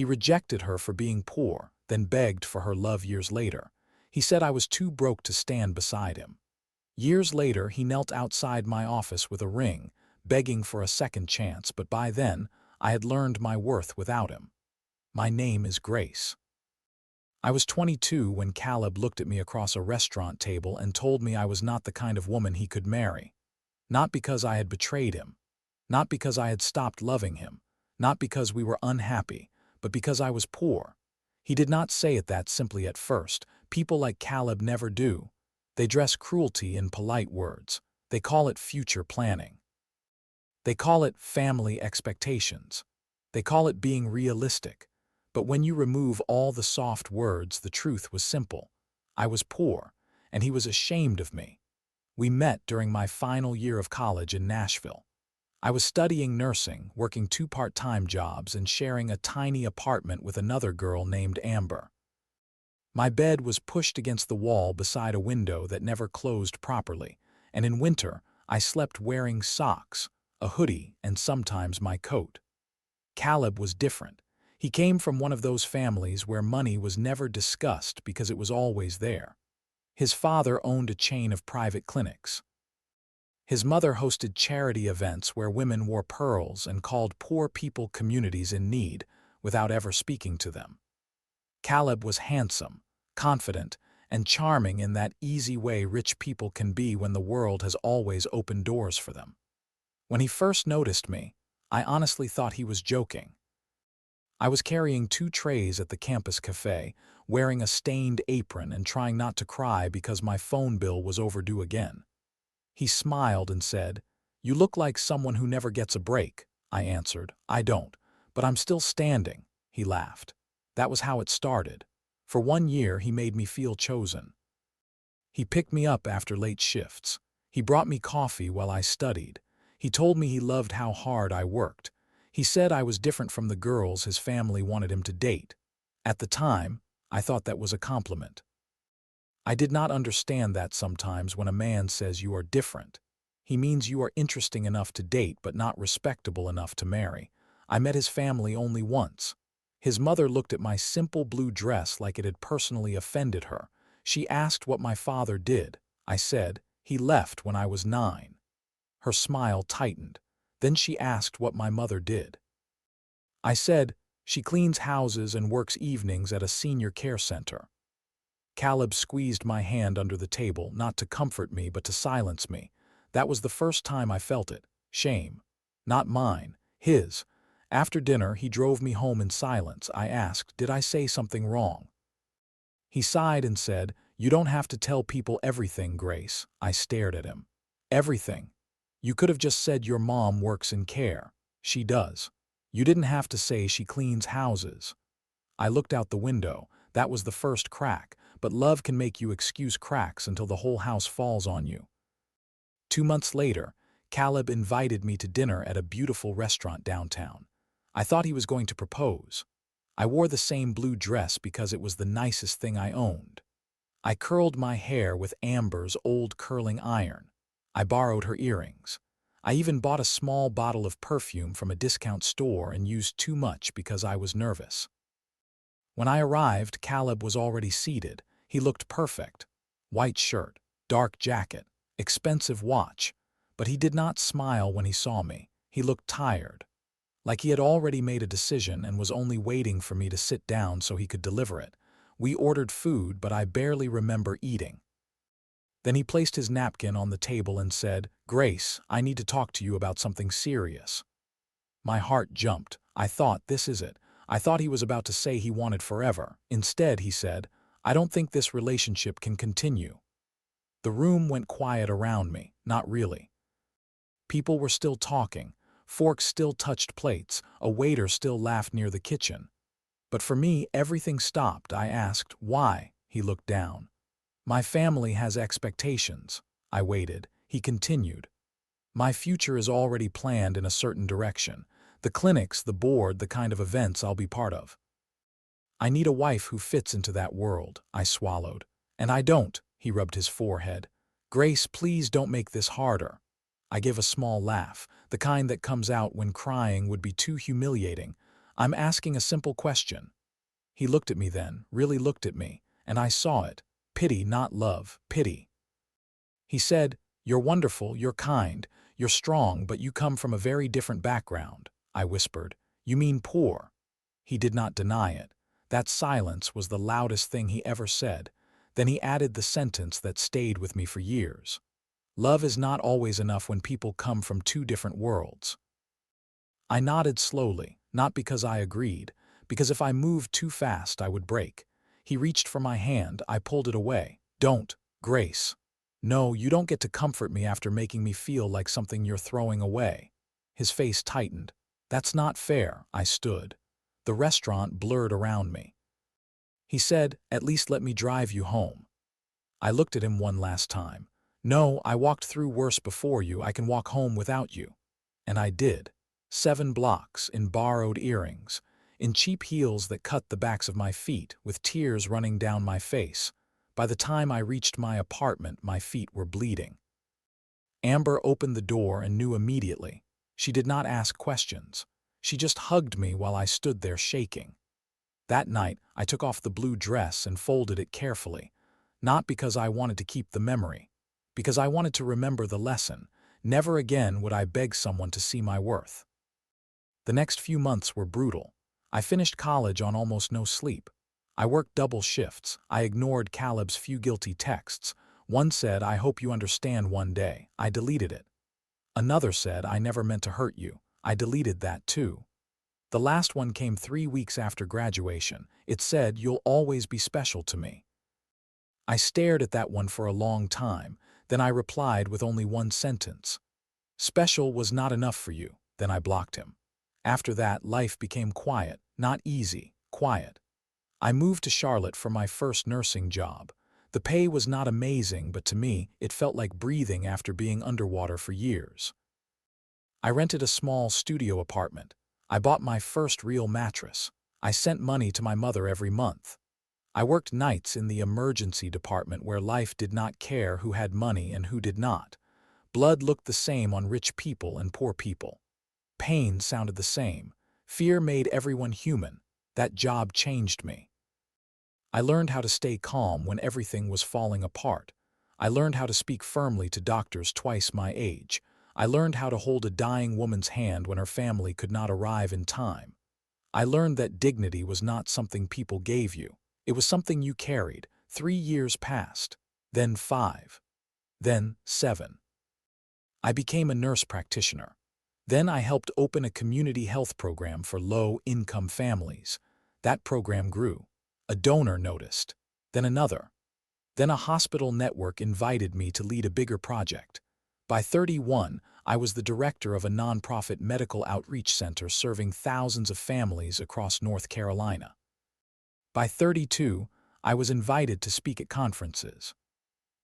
He rejected her for being poor, then begged for her love years later. He said I was too broke to stand beside him. Years later, he knelt outside my office with a ring, begging for a second chance, but by then, I had learned my worth without him. My name is Grace. I was 22 when Caleb looked at me across a restaurant table and told me I was not the kind of woman he could marry. Not because I had betrayed him, not because I had stopped loving him, not because we were unhappy, but because I was poor. He did not say it that simply at first. People like Caleb never do. They dress cruelty in polite words. They call it future planning. They call it family expectations. They call it being realistic. But when you remove all the soft words, the truth was simple. I was poor, and he was ashamed of me. We met during my final year of college in Nashville. I was studying nursing, working 2 part-time jobs, and sharing a tiny apartment with another girl named Amber. My bed was pushed against the wall beside a window that never closed properly, and in winter I slept wearing socks, a hoodie, and sometimes my coat. Caleb was different. He came from one of those families where money was never discussed because it was always there. His father owned a chain of private clinics. His mother hosted charity events where women wore pearls and called poor people communities in need without ever speaking to them. Caleb was handsome, confident, and charming in that easy way rich people can be when the world has always opened doors for them. When he first noticed me, I honestly thought he was joking. I was carrying 2 trays at the campus cafe, wearing a stained apron and trying not to cry because my phone bill was overdue again. He smiled and said, "You look like someone who never gets a break." I answered, "I don't, but I'm still standing." He laughed. That was how it started. For 1 year, he made me feel chosen. He picked me up after late shifts. He brought me coffee while I studied. He told me he loved how hard I worked. He said I was different from the girls his family wanted him to date. At the time, I thought that was a compliment. I did not understand that sometimes when a man says you are different. He means you are interesting enough to date but not respectable enough to marry. I met his family only once. His mother looked at my simple blue dress like it had personally offended her. She asked what my father did. I said, "He left when I was 9. Her smile tightened. Then she asked what my mother did. I said, "She cleans houses and works evenings at a senior care center." Caleb squeezed my hand under the table, not to comfort me but to silence me. That was the first time I felt it. Shame. Not mine, his. After dinner, he drove me home in silence. I asked, "Did I say something wrong?" He sighed and said, "You don't have to tell people everything, Grace." I stared at him. "Everything? You could have just said your mom works in care. She does. You didn't have to say she cleans houses." I looked out the window. That was the first crack, but love can make you excuse cracks until the whole house falls on you. 2 months later, Caleb invited me to dinner at a beautiful restaurant downtown. I thought he was going to propose. I wore the same blue dress because it was the nicest thing I owned. I curled my hair with Amber's old curling iron. I borrowed her earrings. I even bought a small bottle of perfume from a discount store and used too much because I was nervous. When I arrived, Caleb was already seated. He looked perfect. White shirt, dark jacket, expensive watch. But he did not smile when he saw me. He looked tired, like he had already made a decision and was only waiting for me to sit down so he could deliver it. We ordered food, but I barely remember eating. Then he placed his napkin on the table and said, "Grace, I need to talk to you about something serious." My heart jumped. I thought, this is it. I thought he was about to say he wanted forever. Instead, he said, "I don't think this relationship can continue." The room went quiet around me. Not really. People were still talking. Forks still touched plates. A waiter still laughed near the kitchen. But for me, everything stopped. I asked, "Why?" He looked down. "My family has expectations." I waited. He continued, "My future is already planned in a certain direction. The clinics, the board, the kind of events I'll be part of. I need a wife who fits into that world." I swallowed. "And I don't." He rubbed his forehead. "Grace, please don't make this harder." I gave a small laugh, the kind that comes out when crying would be too humiliating. I'm asking a simple question." He looked at me then, really looked at me, and I saw it. Pity, not love, pity. He said, "You're wonderful, you're kind, you're strong, but you come from a very different background." I whispered, "You mean poor?" He did not deny it. That silence was the loudest thing he ever said. Then he added the sentence that stayed with me for years. "Love is not always enough when people come from two different worlds." I nodded slowly, not because I agreed, because if I moved too fast I would break. He reached for my hand, I pulled it away. "Don't, Grace. No, you don't get to comfort me after making me feel like something you're throwing away." His face tightened. "That's not fair." I stood. The restaurant blurred around me. He said, "At least let me drive you home." I looked at him one last time. "No, I walked through worse before you. I can walk home without you." And I did. 7 blocks, in borrowed earrings, in cheap heels that cut the backs of my feet, with tears running down my face. By the time I reached my apartment, my feet were bleeding. Amber opened the door and knew immediately. She did not ask questions. She just hugged me while I stood there shaking. That night, I took off the blue dress and folded it carefully. Not because I wanted to keep the memory, because I wanted to remember the lesson. Never again would I beg someone to see my worth. The next few months were brutal. I finished college on almost no sleep. I worked double shifts. I ignored Caleb's few guilty texts. One said, "I hope you understand one day." I deleted it. Another said, "I never meant to hurt you." I deleted that too. The last one came 3 weeks after graduation. It said, "You'll always be special to me." I stared at that one for a long time. Then I replied with only one sentence. "Special was not enough for you." Then I blocked him. After that, life became quiet, not easy, quiet. I moved to Charlotte for my first nursing job. The pay was not amazing, but to me, it felt like breathing after being underwater for years. I rented a small studio apartment. I bought my first real mattress. I sent money to my mother every month. I worked nights in the emergency department where life did not care who had money and who did not. Blood looked the same on rich people and poor people. Pain sounded the same. Fear made everyone human. That job changed me. I learned how to stay calm when everything was falling apart. I learned how to speak firmly to doctors twice my age. I learned how to hold a dying woman's hand when her family could not arrive in time. I learned that dignity was not something people gave you. It was something you carried. 3 years passed. Then 5. Then 7. I became a nurse practitioner. Then I helped open a community health program for low-income families. That program grew. A donor noticed. Then another. Then a hospital network invited me to lead a bigger project. By 31, I was the director of a nonprofit medical outreach center serving thousands of families across North Carolina. By 32, I was invited to speak at conferences.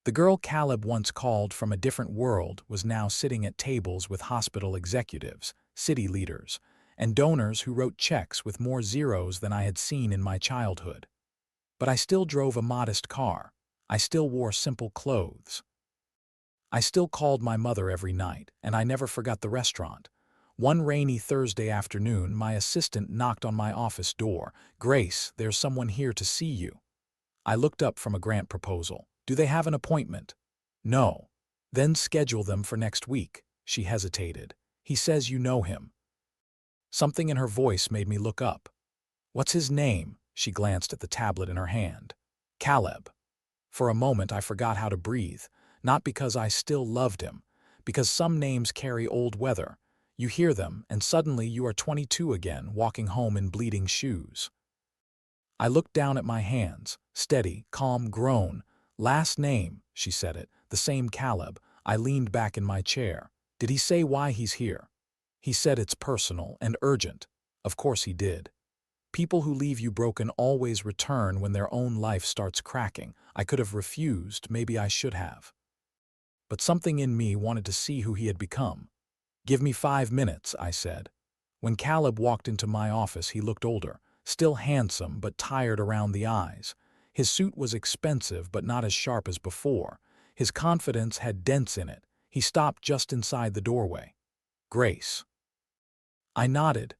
The girl Caleb once called from a different world was now sitting at tables with hospital executives, city leaders, and donors who wrote checks with more zeros than I had seen in my childhood. But I still drove a modest car. I still wore simple clothes. I still called my mother every night, and I never forgot the restaurant. One rainy Thursday afternoon, my assistant knocked on my office door. "Grace, there's someone here to see you." I looked up from a grant proposal. "Do they have an appointment?" "No." "Then schedule them for next week." She hesitated. "He says you know him." Something in her voice made me look up. "What's his name?" She glanced at the tablet in her hand. "Caleb." For a moment I forgot how to breathe, not because I still loved him, because some names carry old weather. You hear them, and suddenly you are 22 again, walking home in bleeding shoes. I looked down at my hands, steady, calm, grown. "Last name," she said it, "the same Caleb." I leaned back in my chair. "Did he say why he's here?" "He said it's personal and urgent." Of course he did. People who leave you broken always return when their own life starts cracking. I could have refused, maybe I should have. But something in me wanted to see who he had become. "Give me 5 minutes," I said. When Caleb walked into my office, he looked older, still handsome but tired around the eyes. His suit was expensive but not as sharp as before. His confidence had dents in it. He stopped just inside the doorway. "Grace." I nodded.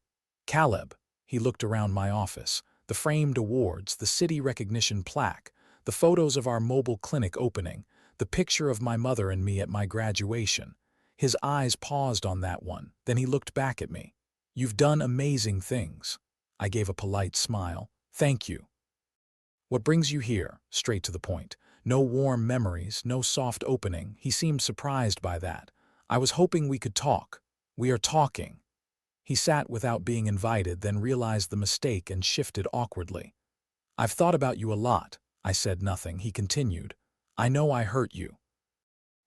"Caleb." He looked around my office. The framed awards, the city recognition plaque, the photos of our mobile clinic opening, the picture of my mother and me at my graduation. His eyes paused on that one, then he looked back at me. "You've done amazing things." I gave a polite smile. "Thank you." "What brings you here?" Straight to the point. No warm memories, no soft opening. He seemed surprised by that. "I was hoping we could talk." "We are talking." He sat without being invited, then realized the mistake and shifted awkwardly. "I've thought about you a lot." I said nothing. He continued. "I know I hurt you."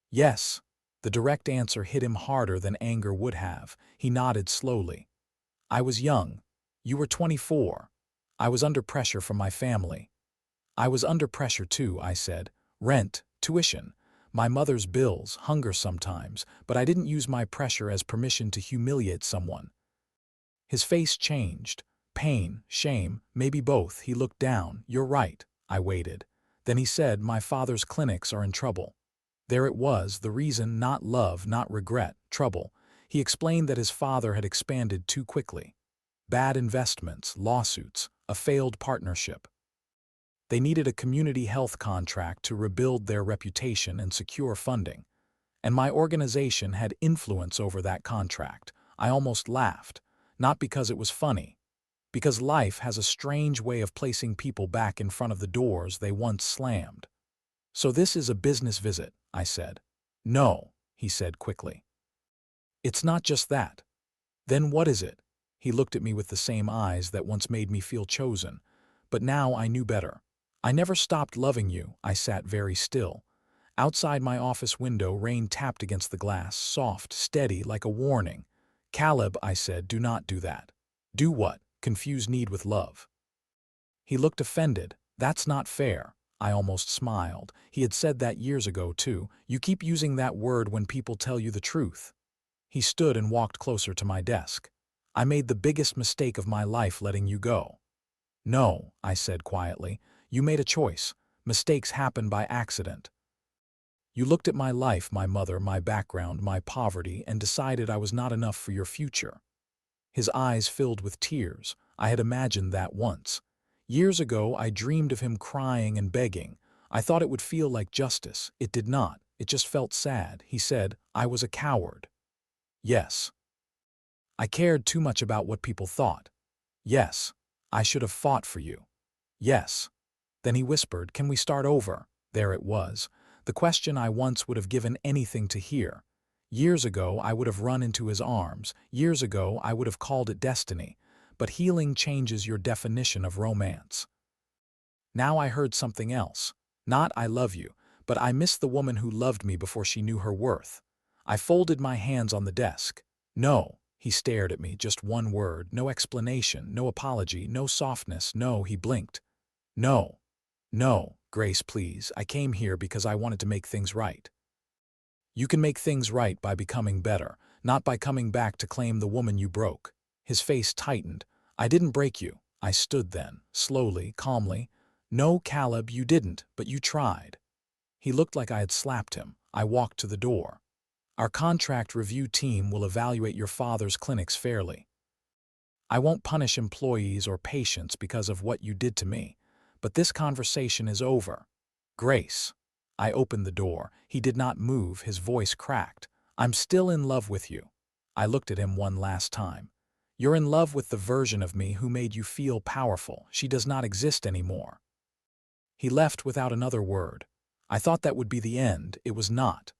"Yes." The direct answer hit him harder than anger would have. He nodded slowly. "I was young. You were 24. I was under pressure from my family." "I was under pressure too," I said. "Rent, tuition, my mother's bills, hunger sometimes, but I didn't use my pressure as permission to humiliate someone." His face changed. Pain, shame, maybe both. He looked down. "You're right." I waited. Then he said, "My father's clinics are in trouble." There it was, the reason, not love, not regret, trouble. He explained that his father had expanded too quickly. Bad investments, lawsuits, a failed partnership. They needed a community health contract to rebuild their reputation and secure funding. And my organization had influence over that contract. I almost laughed. Not because it was funny. Because life has a strange way of placing people back in front of the doors they once slammed. "So this is a business visit," I said. "No," he said quickly. "It's not just that." "Then what is it?" He looked at me with the same eyes that once made me feel chosen. But now I knew better. "I never stopped loving you." I sat very still. Outside my office window, rain tapped against the glass, soft, steady, like a warning. "Caleb," I said, "do not do that." "Do what?" "Confuse need with love." He looked offended. "That's not fair." I almost smiled. He had said that years ago, too. "You keep using that word when people tell you the truth." He stood and walked closer to my desk. "I made the biggest mistake of my life letting you go." "No," I said quietly. "You made a choice. Mistakes happen by accident. You looked at my life, my mother, my background, my poverty, and decided I was not enough for your future." His eyes filled with tears. I had imagined that once. Years ago, I dreamed of him crying and begging. I thought it would feel like justice. It did not. It just felt sad. He said, "I was a coward." "Yes." "I cared too much about what people thought." "Yes." "I should have fought for you." "Yes." Then he whispered, "Can we start over?" There it was. The question I once would have given anything to hear. Years ago, I would have run into his arms. Years ago, I would have called it destiny. But healing changes your definition of romance. Now I heard something else. Not "I love you," but "I miss the woman who loved me before she knew her worth." I folded my hands on the desk. "No." He stared at me, just one word, no explanation, no apology, no softness, no. He blinked. "No. No, Grace, please. I came here because I wanted to make things right." "You can make things right by becoming better, not by coming back to claim the woman you broke." His face tightened. "I didn't break you." I stood then, slowly, calmly. "No, Caleb, you didn't, but you tried." He looked like I had slapped him. I walked to the door. "Our contract review team will evaluate your father's clinics fairly. I won't punish employees or patients because of what you did to me. But this conversation is over. Grace." I opened the door. He did not move. His voice cracked. "I'm still in love with you." I looked at him one last time. "You're in love with the version of me who made you feel powerful. She does not exist anymore." He left without another word. I thought that would be the end. It was not.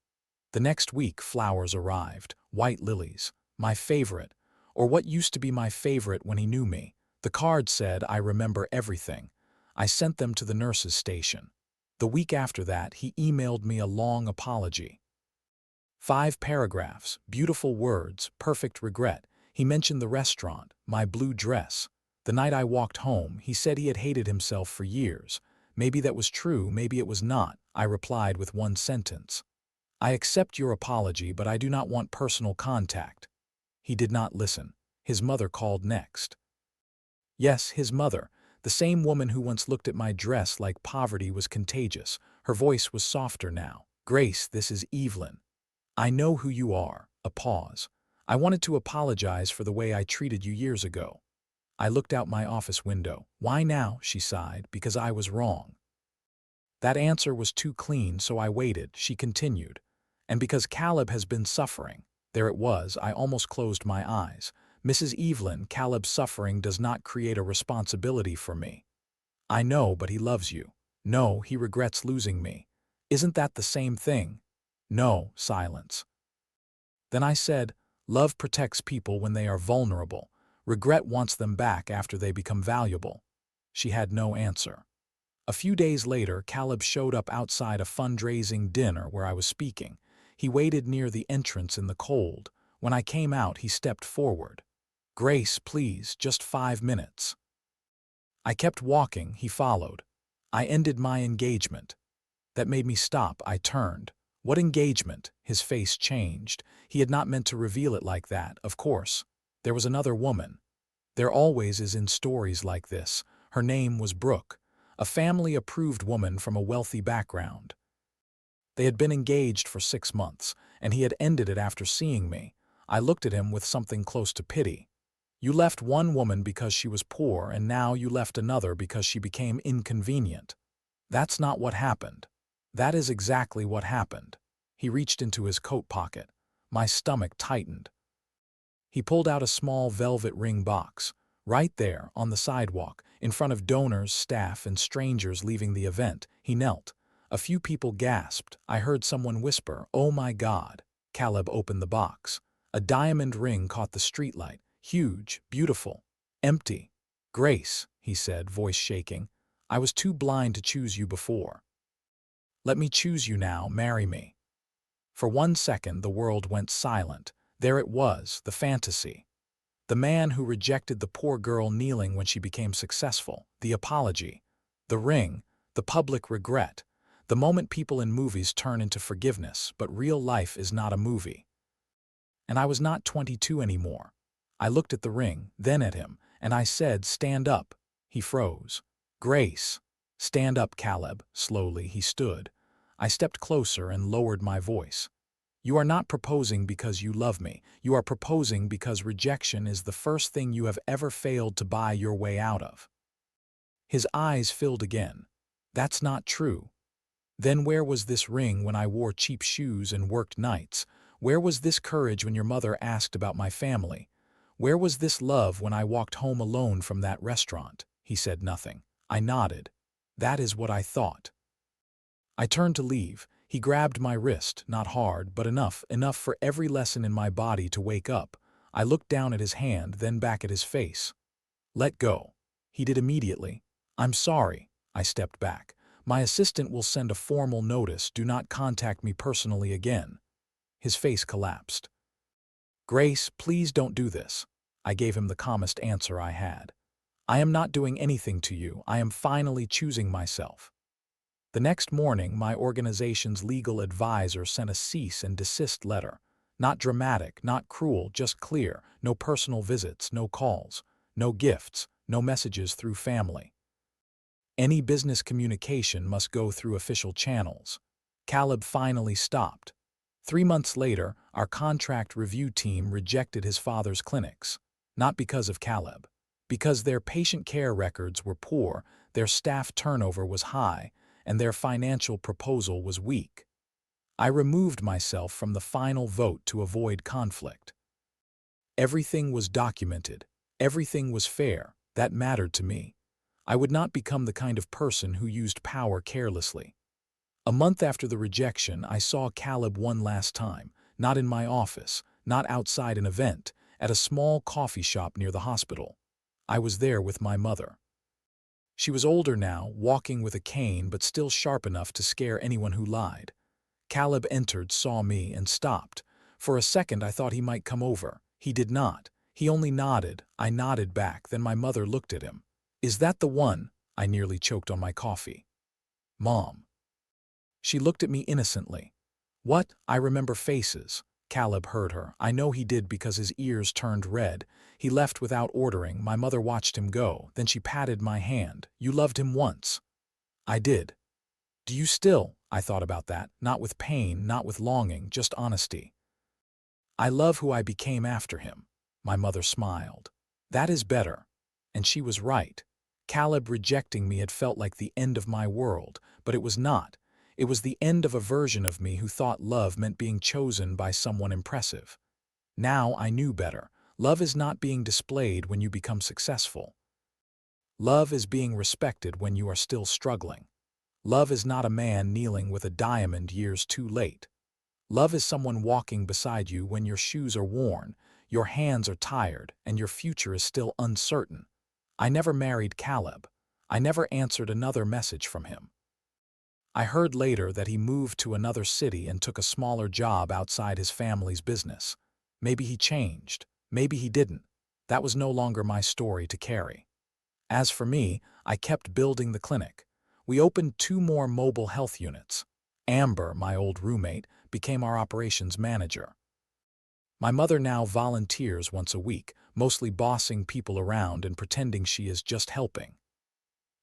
The next week, flowers arrived. White lilies. My favorite. Or what used to be my favorite when he knew me. The card said, "I remember everything." I sent them to the nurse's station. The week after that, he emailed me a long apology. 5 paragraphs, beautiful words, perfect regret. He mentioned the restaurant, my blue dress. The night I walked home, he said he had hated himself for years. Maybe that was true, maybe it was not. I replied with one sentence. "I accept your apology, but I do not want personal contact." He did not listen. His mother called next. Yes, his mother. The same woman who once looked at my dress like poverty was contagious. Her voice was softer now. "Grace, this is Evelyn. I know who you are." A pause. "I wanted to apologize for the way I treated you years ago." I looked out my office window. Why now? She sighed. Because I was wrong. That answer was too clean, so I waited. She continued. And because Caleb has been suffering. There it was. I almost closed my eyes. Mrs. Evelyn, Caleb's suffering does not create a responsibility for me. I know, but he loves you. No, he regrets losing me. Isn't that the same thing? No, silence. Then I said, love protects people when they are vulnerable. Regret wants them back after they become valuable. She had no answer. A few days later, Caleb showed up outside a fundraising dinner where I was speaking. He waited near the entrance in the cold. When I came out, he stepped forward. Grace, please, just 5 minutes. I kept walking, he followed. I ended my engagement. That made me stop. I turned. What engagement? His face changed. He had not meant to reveal it like that, of course. There was another woman. There always is in stories like this. Her name was Brooke, a family-approved woman from a wealthy background. They had been engaged for 6 months, and he had ended it after seeing me. I looked at him with something close to pity. You left one woman because she was poor, and now you left another because she became inconvenient. That's not what happened. That is exactly what happened. He reached into his coat pocket. My stomach tightened. He pulled out a small velvet ring box. Right there, on the sidewalk, in front of donors, staff, and strangers leaving the event, he knelt. A few people gasped. I heard someone whisper, "Oh my God." Caleb opened the box. A diamond ring caught the streetlight. Huge, beautiful, empty. Grace, he said, voice shaking, I was too blind to choose you before. Let me choose you now, marry me. For 1 second the world went silent. There it was, the fantasy. The man who rejected the poor girl kneeling when she became successful, the apology, the ring, the public regret, the moment people in movies turn into forgiveness, but real life is not a movie. And I was not 22 anymore. I looked at the ring, then at him, and I said, "Stand up." He froze. Grace. Stand up, Caleb. Slowly he stood. I stepped closer and lowered my voice. You are not proposing because you love me. You are proposing because rejection is the first thing you have ever failed to buy your way out of. His eyes filled again. That's not true. Then where was this ring when I wore cheap shoes and worked nights? Where was this courage when your mother asked about my family? Where was this love when I walked home alone from that restaurant? He said nothing. I nodded. That is what I thought. I turned to leave. He grabbed my wrist, not hard, but enough for every lesson in my body to wake up. I looked down at his hand, then back at his face. Let go. He did immediately. I'm sorry. I stepped back. My assistant will send a formal notice. Do not contact me personally again. His face collapsed. Grace, please don't do this. I gave him the calmest answer I had. I am not doing anything to you. I am finally choosing myself. The next morning, my organization's legal advisor sent a cease and desist letter. Not dramatic, not cruel, just clear. No personal visits, no calls, no gifts, no messages through family. Any business communication must go through official channels. Caleb finally stopped. 3 months later, our contract review team rejected his father's clinics. Not because of Caleb. Because their patient care records were poor, their staff turnover was high, and their financial proposal was weak. I removed myself from the final vote to avoid conflict. Everything was documented. Everything was fair. That mattered to me. I would not become the kind of person who used power carelessly. A month after the rejection, I saw Caleb one last time, not in my office, not outside an event, at a small coffee shop near the hospital. I was there with my mother. She was older now, walking with a cane but still sharp enough to scare anyone who lied. Caleb entered, saw me, and stopped. For a second I thought he might come over. He did not. He only nodded. I nodded back, then my mother looked at him. Is that the one? I nearly choked on my coffee. Mom. She looked at me innocently. What? I remember faces. Caleb heard her. I know he did because his ears turned red. He left without ordering. My mother watched him go. Then she patted my hand. You loved him once. I did. Do you still? I thought about that. Not with pain, not with longing, just honesty. I love who I became after him. My mother smiled. That is better. And she was right. Caleb rejecting me had felt like the end of my world, but it was not. It was the end of a version of me who thought love meant being chosen by someone impressive. Now I knew better. Love is not being displayed when you become successful. Love is being respected when you are still struggling. Love is not a man kneeling with a diamond years too late. Love is someone walking beside you when your shoes are worn, your hands are tired, and your future is still uncertain. I never married Caleb. I never answered another message from him. I heard later that he moved to another city and took a smaller job outside his family's business. Maybe he changed. Maybe he didn't. That was no longer my story to carry. As for me, I kept building the clinic. We opened 2 more mobile health units. Amber, my old roommate, became our operations manager. My mother now volunteers once a week, mostly bossing people around and pretending she is just helping.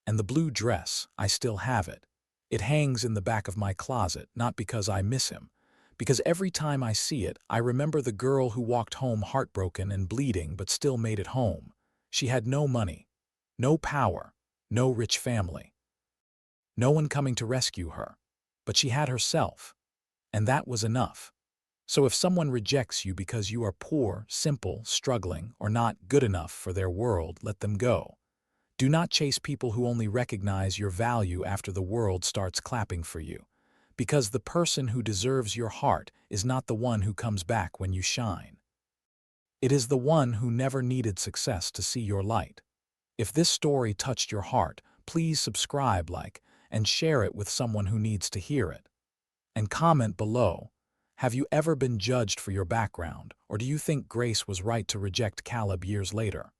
And the blue dress, I still have it. It hangs in the back of my closet, not because I miss him. Because every time I see it, I remember the girl who walked home heartbroken and bleeding but still made it home. She had no money, no power, no rich family. No one coming to rescue her. But she had herself. And that was enough. So if someone rejects you because you are poor, simple, struggling, or not good enough for their world, let them go. Do not chase people who only recognize your value after the world starts clapping for you. Because the person who deserves your heart is not the one who comes back when you shine. It is the one who never needed success to see your light. If this story touched your heart, please subscribe, like, and share it with someone who needs to hear it. And comment below, have you ever been judged for your background, or do you think Grace was right to reject Caleb years later?